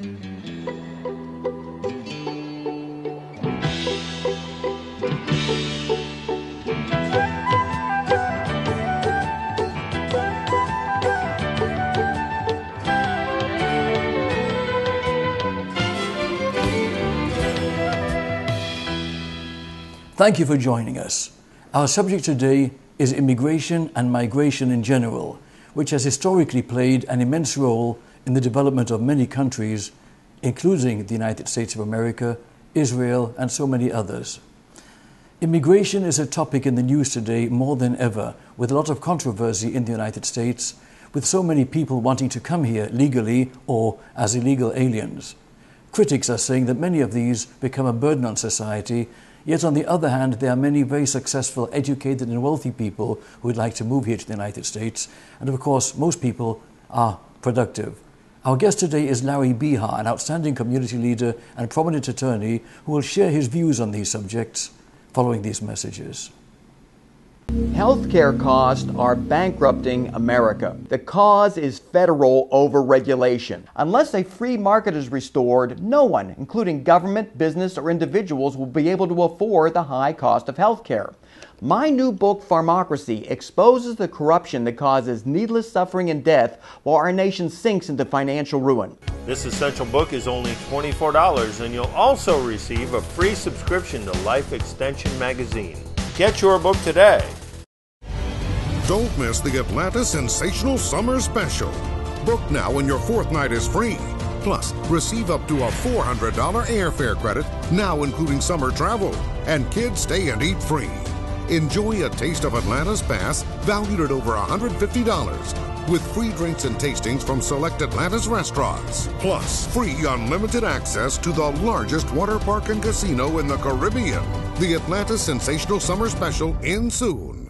Thank you for joining us. Our subject today is immigration and migration in general, which has historically played an immense role in the development of many countries, including the United States of America, Israel, and so many others. Immigration is a topic in the news today more than ever, with a lot of controversy in the United States, with so many people wanting to come here legally or as illegal aliens. Critics are saying that many of these become a burden on society. Yet on the other hand, there are many very successful, educated and wealthy people who would like to move here to the United States. And of course, most people are productive. Our guest today is Larry Behar, an outstanding community leader and prominent attorney who will share his views on these subjects following these messages. Healthcare costs are bankrupting America. The cause is federal overregulation. Unless a free market is restored, no one, including government, business, or individuals, will be able to afford the high cost of healthcare. My new book, Pharmocracy, exposes the corruption that causes needless suffering and death while our nation sinks into financial ruin. This essential book is only $24, and you'll also receive a free subscription to Life Extension magazine. Get your book today. Don't miss the Atlanta Sensational Summer Special. Book now and your fourth night is free. Plus, receive up to a $400 airfare credit, now including summer travel. And kids stay and eat free. Enjoy a taste of Atlanta's past, valued at over $150, with free drinks and tastings from select Atlanta's restaurants. Plus, free unlimited access to the largest water park and casino in the Caribbean. The Atlanta Sensational Summer Special ends soon.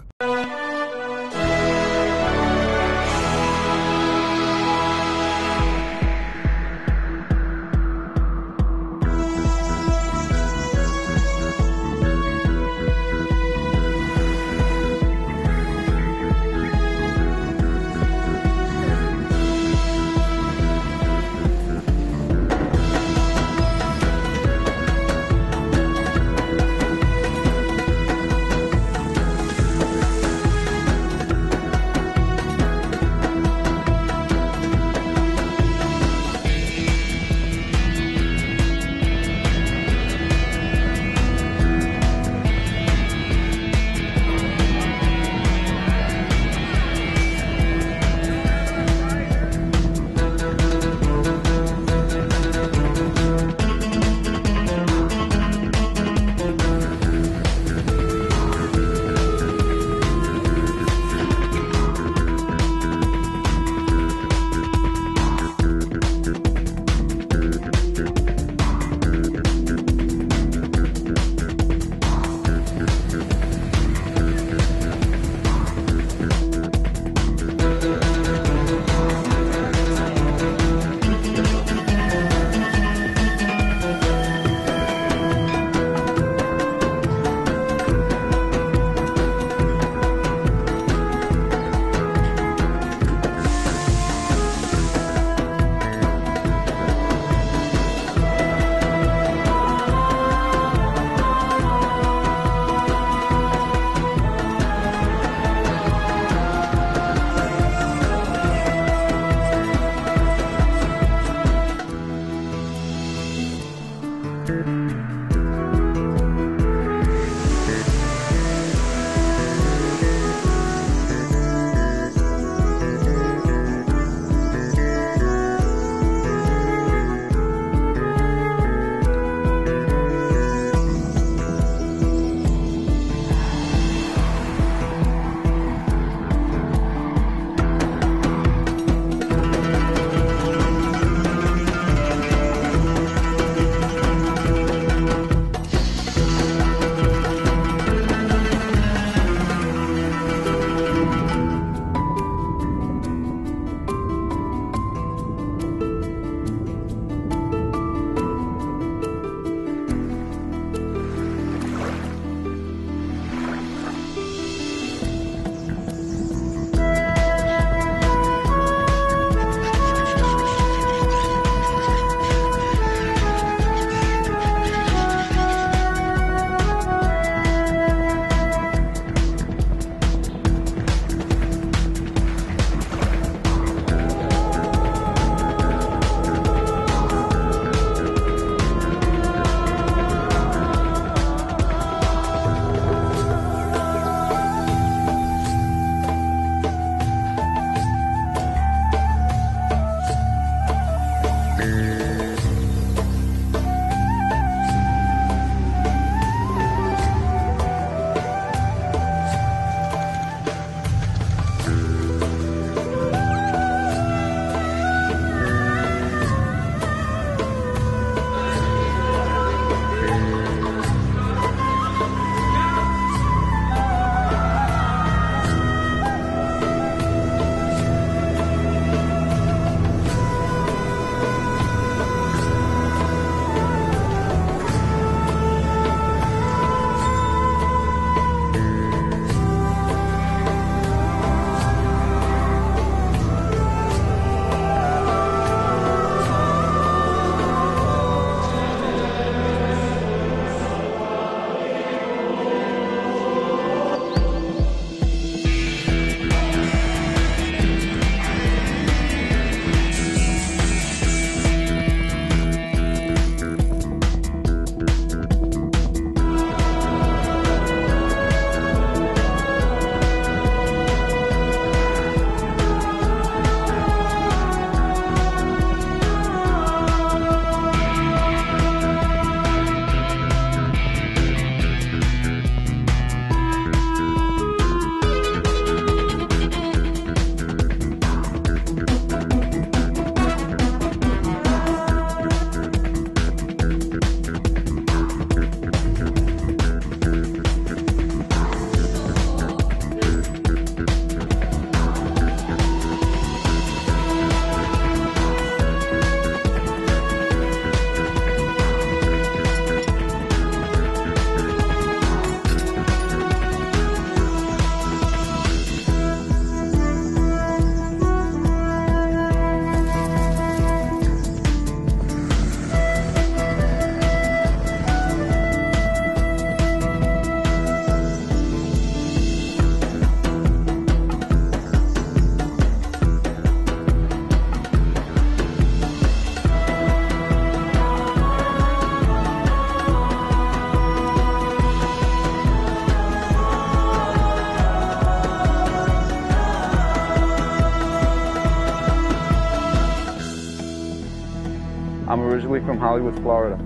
I'm originally from Hollywood, Florida.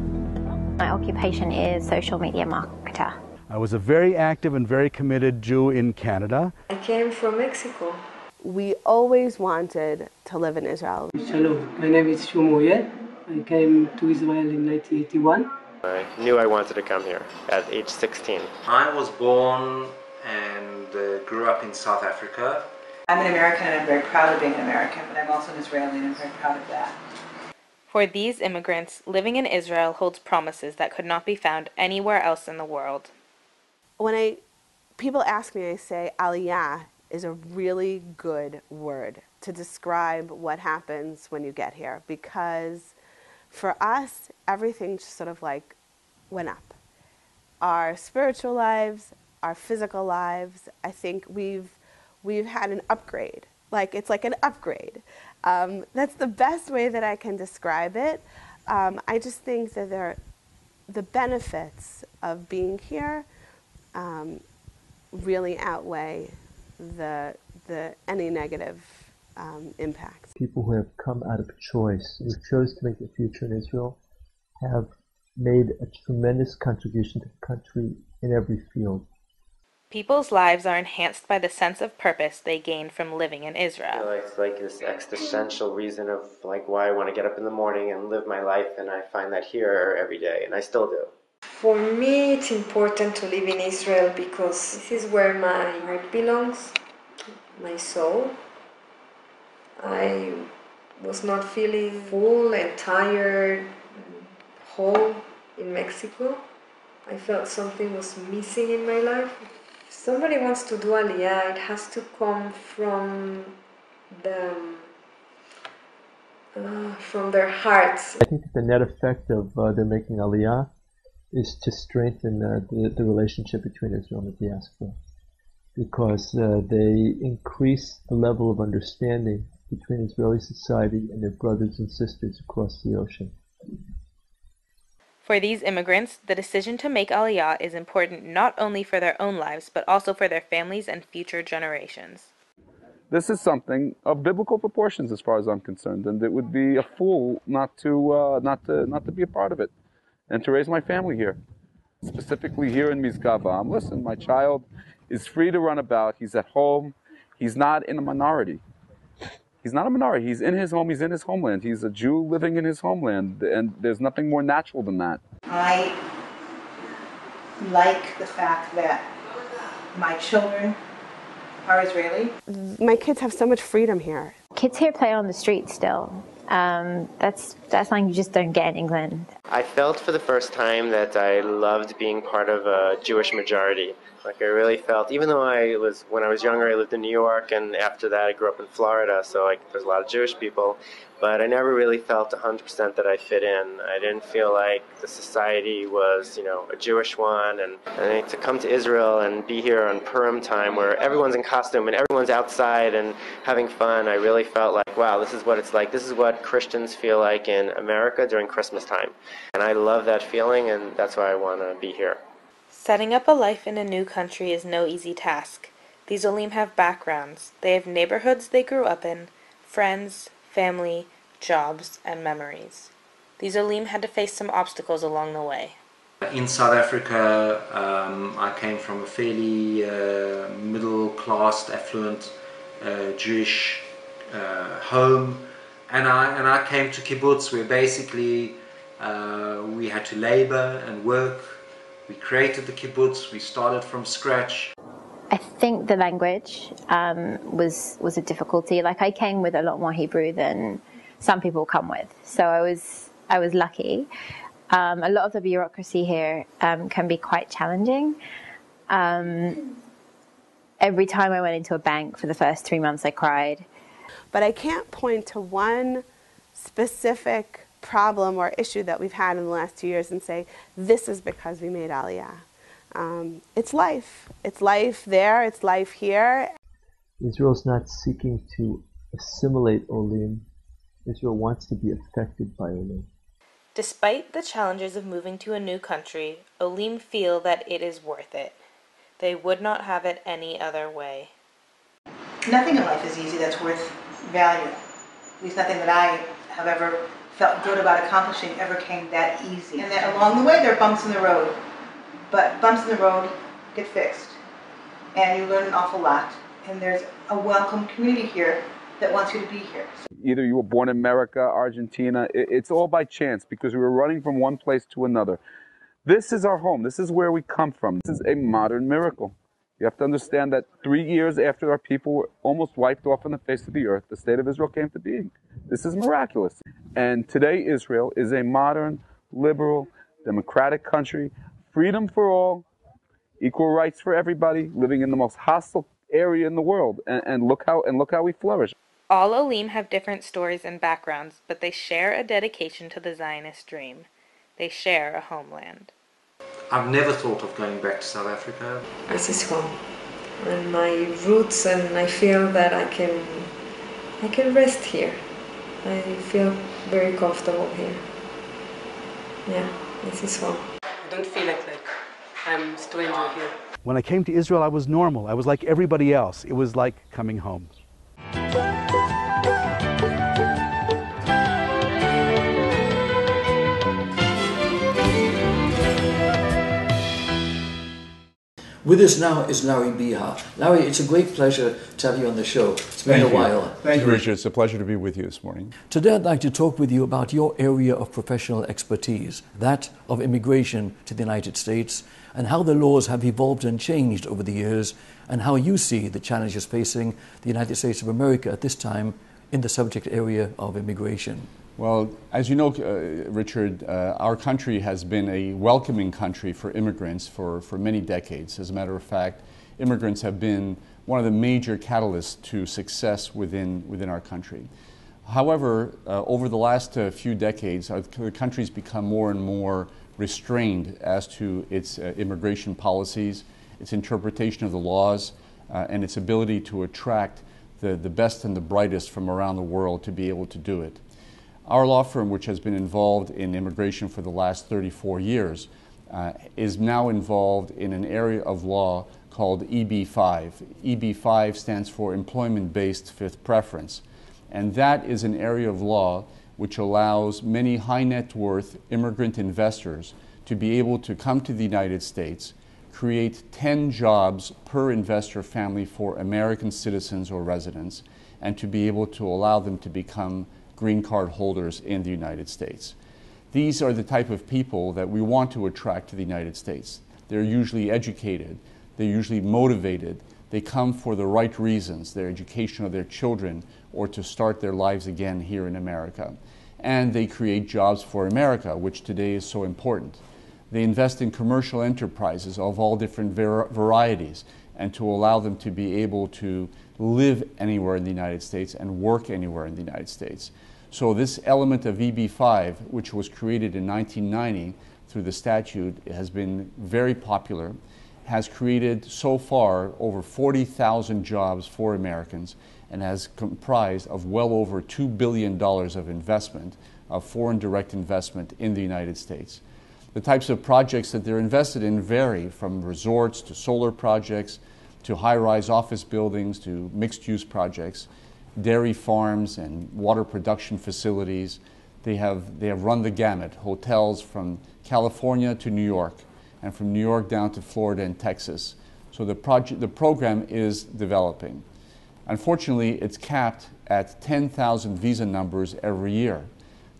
My occupation is social media marketer. I was a very active and very committed Jew in Canada. I came from Mexico. We always wanted to live in Israel. Shalom, my name is Shmuel. I came to Israel in 1981. I knew I wanted to come here at age 16. I was born and grew up in South Africa. I'm an American and I'm very proud of being an American, but I'm also an Israeli and I'm very proud of that. For these immigrants, living in Israel holds promises that could not be found anywhere else in the world. When people ask me, I say Aliyah is a really good word to describe what happens when you get here, because for us, everything just sort of like went up. Our spiritual lives, our physical lives, I think we've had an upgrade. It's like an upgrade. That's the best way that I can describe it. I just think that the benefits of being here really outweigh any negative impacts. People who have come out of choice, who chose to make a future in Israel, have made a tremendous contribution to the country in every field. People's lives are enhanced by the sense of purpose they gain from living in Israel. It's like this existential reason of why I want to get up in the morning and live my life, and I find that here every day, and I still do. For me, it's important to live in Israel because this is where my heart belongs, my soul. I was not feeling full and tired and whole in Mexico. I felt something was missing in my life. If somebody wants to do Aliyah, it has to come from their hearts. I think that the net effect of their making Aliyah is to strengthen the relationship between Israel and the diaspora, because they increase the level of understanding between Israeli society and their brothers and sisters across the ocean. For these immigrants, the decision to make Aliyah is important not only for their own lives, but also for their families and future generations. This is something of biblical proportions as far as I'm concerned, and it would be a fool not to be a part of it and to raise my family here, specifically here in Mizgava. Listen, my child is free to run about. He's at home. He's not in a minority. He's not a minority. He's in his home. He's in his homeland. He's a Jew living in his homeland, and there's nothing more natural than that. I like the fact that my children are Israeli. My kids have so much freedom here. Kids here play on the street still. That's something you just don't get in England. I felt for the first time that I loved being part of a Jewish majority. I really felt, even though when I was younger, I lived in New York, and after that I grew up in Florida, so there's a lot of Jewish people, but I never really felt 100% that I fit in. I didn't feel like the society was, a Jewish one, and to come to Israel and be here on Purim time where everyone's in costume and everyone's outside and having fun, I really felt like, wow, this is what it's like. This is what Christians feel like in America during Christmas time. And I love that feeling, and that's why I want to be here. Setting up a life in a new country is no easy task. These Olim have backgrounds. They have neighborhoods they grew up in, friends, family, jobs, and memories. These Olim had to face some obstacles along the way. In South Africa, I came from a fairly middle-class, affluent Jewish home, and I came to kibbutz where basically we had to labor and work. We created the kibbutz. We started from scratch. I think the language was a difficulty. I came with a lot more Hebrew than some people come with, so I was lucky. A lot of the bureaucracy here can be quite challenging. Every time I went into a bank for the first 3 months, I cried. But I can't point to one specific problem or issue that we've had in the last 2 years and say, this is because we made Aliyah. It's life. It's life there. It's life here. Israel's not seeking to assimilate Olim. Israel wants to be affected by Olim. Despite the challenges of moving to a new country, Olim feel that it is worth it. They would not have it any other way. Nothing in life is easy that's worth value. At least nothing that I have ever felt good about accomplishing ever came that easy. And that along the way there are bumps in the road, but bumps in the road get fixed. And you learn an awful lot. And there's a welcome community here that wants you to be here. Either you were born in America, Argentina, it's all by chance because we were running from one place to another. This is our home. This is where we come from. This is a modern miracle. You have to understand that 3 years after our people were almost wiped off on the face of the earth, the state of Israel came to being. This is miraculous. And today Israel is a modern, liberal, democratic country, freedom for all, equal rights for everybody, living in the most hostile area in the world. And look how we flourish. All Olim have different stories and backgrounds, but they share a dedication to the Zionist dream. They share a homeland. I've never thought of going back to South Africa. This is home, and my roots, and I feel that I can rest here. I feel very comfortable here. Yeah, this is home. I don't feel like I'm a stranger here. When I came to Israel, I was normal. I was like everybody else. It was like coming home. With us now is Larry Behar. Larry, it's a great pleasure to have you on the show. It's been a while. Thank you, Richard. It's a pleasure to be with you this morning. Today I'd like to talk with you about your area of professional expertise, that of immigration to the United States, and how the laws have evolved and changed over the years, and how you see the challenges facing the United States of America at this time in the subject area of immigration. Well, as you know, Richard, our country has been a welcoming country for immigrants for many decades. As a matter of fact, immigrants have been one of the major catalysts to success within our country. However, over the last few decades, the country's become more and more restrained as to its immigration policies, its interpretation of the laws, and its ability to attract the best and the brightest from around the world to be able to do it. Our law firm, which has been involved in immigration for the last 34 years, is now involved in an area of law called EB-5. EB-5 stands for Employment-Based Fifth Preference, and that is an area of law which allows many high net worth immigrant investors to be able to come to the United States, create 10 jobs per investor family for American citizens or residents, and to be able to allow them to become green card holders in the United States. These are the type of people that we want to attract to the United States. They're usually educated, they're usually motivated, they come for the right reasons, their education of their children, or to start their lives again here in America. And they create jobs for America, which today is so important. They invest in commercial enterprises of all different varieties, and to allow them to be able to live anywhere in the United States and work anywhere in the United States. So this element of EB-5, which was created in 1990 through the statute, has been very popular, has created so far over 40,000 jobs for Americans, and has comprised of well over $2 billion of investment, of foreign direct investment in the United States. The types of projects that they're invested in vary from resorts to solar projects to high-rise office buildings to mixed-use projects, dairy farms and water production facilities. They have run the gamut, hotels from California to New York, and from New York down to Florida and Texas. So the program is developing. Unfortunately, it's capped at 10,000 visa numbers every year.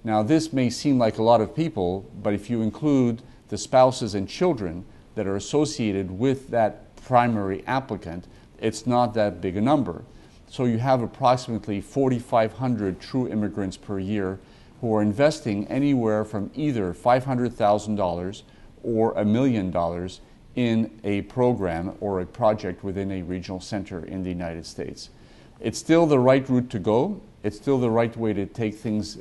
Now, this may seem like a lot of people, but if you include the spouses and children that are associated with that primary applicant, it's not that big a number. So you have approximately 4,500 true immigrants per year who are investing anywhere from either $500,000 or $1 million in a program or a project within a regional center in the United States. It's still the right route to go. It's still the right way to take things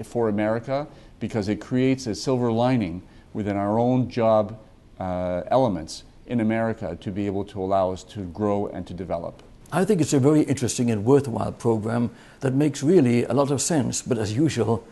for America, because it creates a silver lining within our own job elements in America to be able to allow us to grow and to develop. I think it's a very interesting and worthwhile program that makes really a lot of sense, but as usual,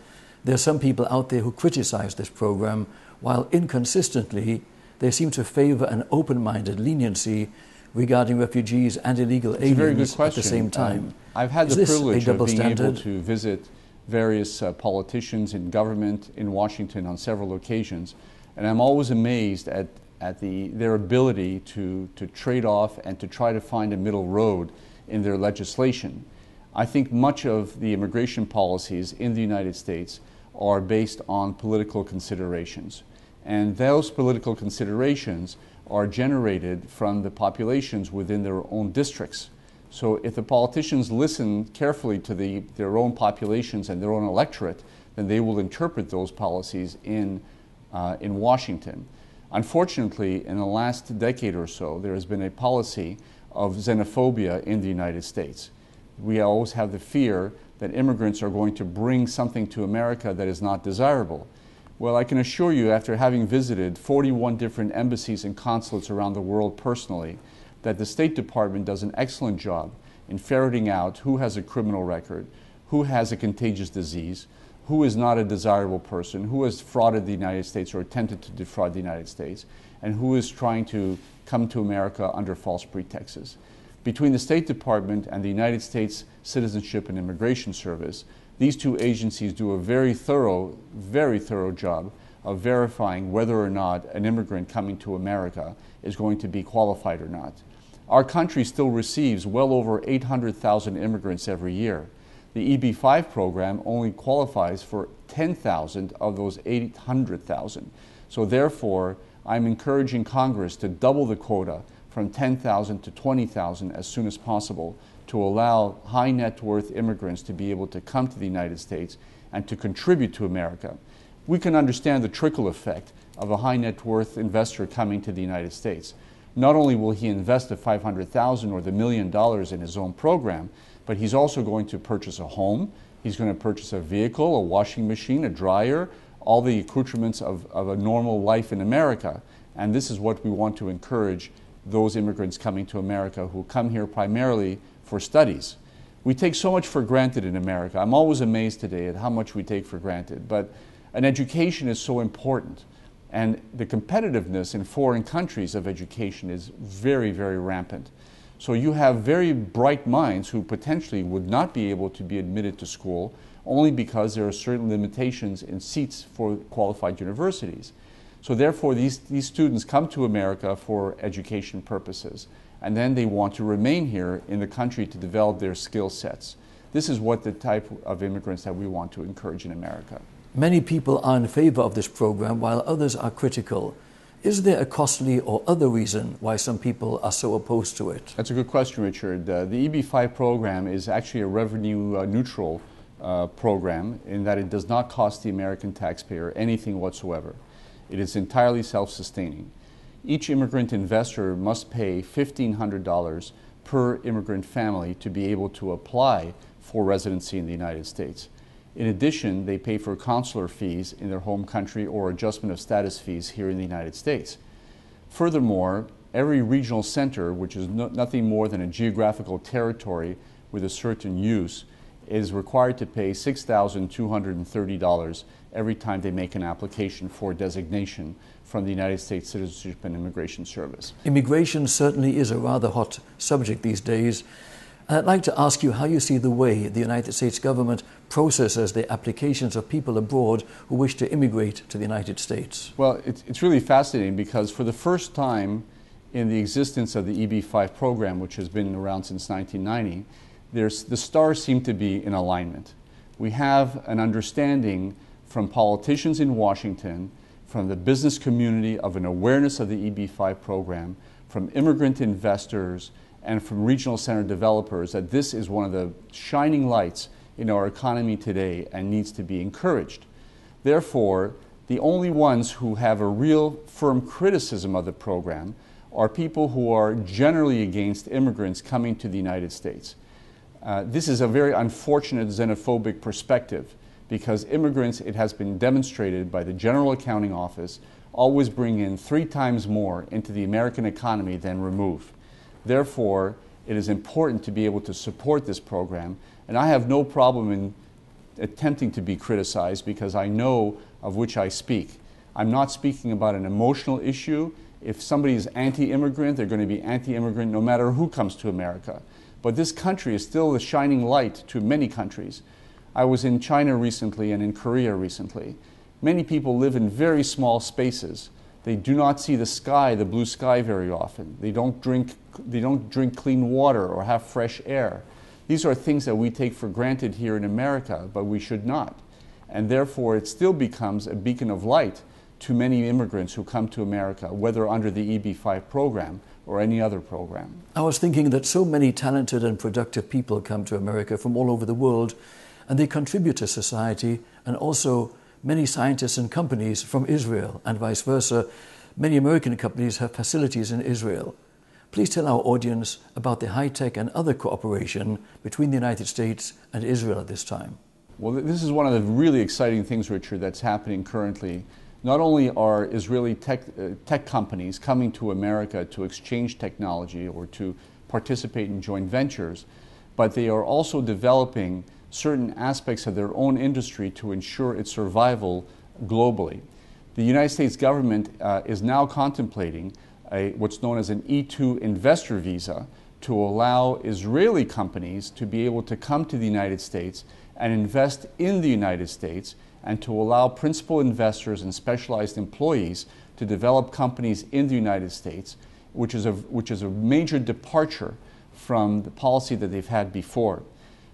there are some people out there who criticize this program, while inconsistently they seem to favor an open-minded leniency regarding refugees and illegal aliens at the same time. I've had the privilege of being able to visit various politicians in government in Washington on several occasions, and I'm always amazed at their ability to trade off and to try to find a middle road in their legislation. I think much of the immigration policies in the United States are based on political considerations. And those political considerations are generated from the populations within their own districts. So if the politicians listen carefully to their own populations and their own electorate, then they will interpret those policies in Washington. Unfortunately, in the last decade or so, there has been a policy of xenophobia in the United States. We always have the fear that immigrants are going to bring something to America that is not desirable. Well, I can assure you, after having visited 41 different embassies and consulates around the world personally, that the State Department does an excellent job in ferreting out who has a criminal record, who has a contagious disease, who is not a desirable person, who has frauded the United States or attempted to defraud the United States, and who is trying to come to America under false pretexts. Between the State Department and the United States Citizenship and Immigration Service, these two agencies do a very thorough job of verifying whether or not an immigrant coming to America is going to be qualified or not. Our country still receives well over 800,000 immigrants every year. The EB-5 program only qualifies for 10,000 of those 800,000. So therefore, I'm encouraging Congress to double the quota from 10,000 to 20,000 as soon as possible to allow high net worth immigrants to be able to come to the United States and to contribute to America. We can understand the trickle effect of a high net worth investor coming to the United States. Not only will he invest the $500,000 or the $1 million in his own program, but he's also going to purchase a home, he's going to purchase a vehicle, a washing machine, a dryer, all the accoutrements of a normal life in America. And this is what we want to encourage those immigrants coming to America who come here primarily for studies. We take so much for granted in America. I'm always amazed today at how much we take for granted, but an education is so important. And the competitiveness in foreign countries of education is very, very rampant. So you have very bright minds who potentially would not be able to be admitted to school only because there are certain limitations in seats for qualified universities. So therefore, these students come to America for education purposes, and then they want to remain here in the country to develop their skill sets. This is what the type of immigrants that we want to encourage in America. Many people are in favor of this program while others are critical. Is there a costly or other reason why some people are so opposed to it? That's a good question, Richard. The EB-5 program is actually a revenue neutral program in that it does not cost the American taxpayer anything whatsoever. It is entirely self-sustaining. Each immigrant investor must pay $1,500 per immigrant family to be able to apply for residency in the United States. In addition, they pay for consular fees in their home country or adjustment of status fees here in the United States. Furthermore, every regional center, which is nothing more than a geographical territory with a certain use, is required to pay $6,230 every time they make an application for designation from the United States Citizenship and Immigration Service. Immigration certainly is a rather hot subject these days. And I'd like to ask you how you see the way the United States government processes the applications of people abroad who wish to immigrate to the United States. Well, it's really fascinating because for the first time in the existence of the EB-5 program, which has been around since 1990, the stars seem to be in alignment. We have an understanding from politicians in Washington, from the business community of an awareness of the EB-5 program, from immigrant investors, and from regional center developers that this is one of the shining lights in our economy today and needs to be encouraged. Therefore, the only ones who have a real firm criticism of the program are people who are generally against immigrants coming to the United States. This is a very unfortunate xenophobic perspective because immigrants, it has been demonstrated by the General Accounting Office, always bring in 3 times more into the American economy than remove. Therefore, it is important to be able to support this program, and I have no problem in attempting to be criticized because I know of which I speak. I'm not speaking about an emotional issue. If somebody is anti-immigrant, they're going to be anti-immigrant no matter who comes to America. But this country is still a shining light to many countries. I was in China recently and in Korea recently. Many people live in very small spaces. They do not see the sky, the blue sky, very often. They don't drink clean water or have fresh air. These are things that we take for granted here in America, but we should not. And therefore, it still becomes a beacon of light to many immigrants who come to America, whether under the EB-5 program or any other program. I was thinking that so many talented and productive people come to America from all over the world, and they contribute to society, and also many scientists and companies from Israel and vice versa. Many American companies have facilities in Israel. Please tell our audience about the high-tech and other cooperation between the United States and Israel at this time. Well, this is one of the really exciting things, Richard, that's happening currently. Not only are Israeli tech companies coming to America to exchange technology or to participate in joint ventures, but they are also developing certain aspects of their own industry to ensure its survival globally. The United States government is now contemplating what's known as an E2 investor visa to allow Israeli companies to be able to come to the United States and invest in the United States, and to allow principal investors and specialized employees to develop companies in the United States, which is a major departure from the policy that they've had before.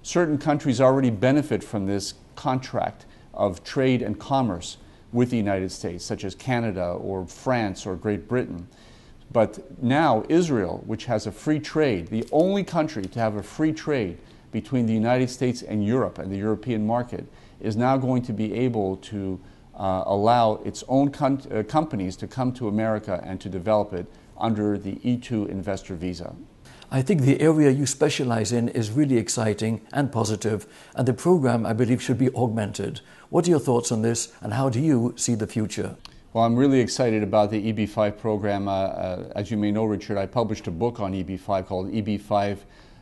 Certain countries already benefit from this contract of trade and commerce with the United States, such as Canada or France or Great Britain. But now Israel, which has a free trade, the only country to have a free trade between the United States and Europe and the European market, is now going to be able to allow its own companies to come to America and to develop it under the E2 investor visa. I think the area you specialize in is really exciting and positive, and the program, I believe, should be augmented. What are your thoughts on this, and how do you see the future? Well, I'm really excited about the EB-5 program. As you may know, Richard, I published a book on EB-5 called EB-5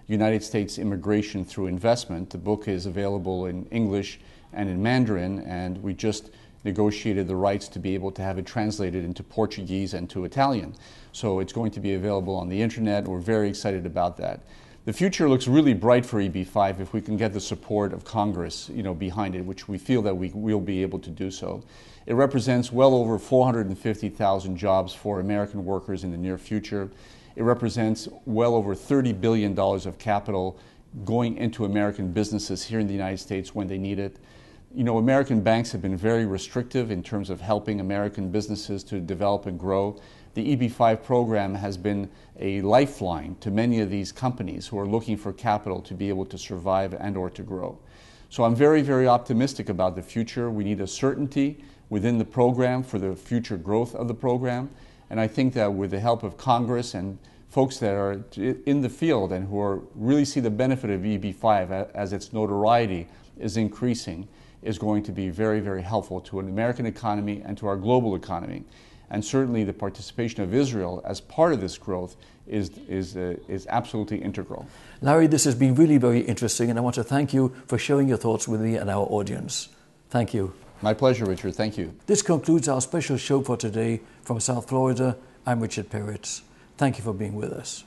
United States Immigration Through Investment. The book is available in English and in Mandarin, and we just negotiated the rights to be able to have it translated into Portuguese and to Italian. So it's going to be available on the internet. We're very excited about that. The future looks really bright for EB-5 if we can get the support of Congress, behind it, which we feel that we will be able to do so. It represents well over 450,000 jobs for American workers in the near future. It represents well over $30 billion of capital going into American businesses here in the United States when they need it. American banks have been very restrictive in terms of helping American businesses to develop and grow. The EB-5 program has been a lifeline to many of these companies who are looking for capital to be able to survive and or to grow. So I'm very, very optimistic about the future. We need a certainty within the program for the future growth of the program. And I think that with the help of Congress and folks that are in the field and who really see the benefit of EB-5 as its notoriety is increasing, is going to be very, very helpful to an American economy and to our global economy. And certainly the participation of Israel as part of this growth is absolutely integral. Larry, this has been really very interesting, and I want to thank you for sharing your thoughts with me and our audience. Thank you. My pleasure, Richard. Thank you. This concludes our special show for today. From South Florida, I'm Richard Peritz. Thank you for being with us.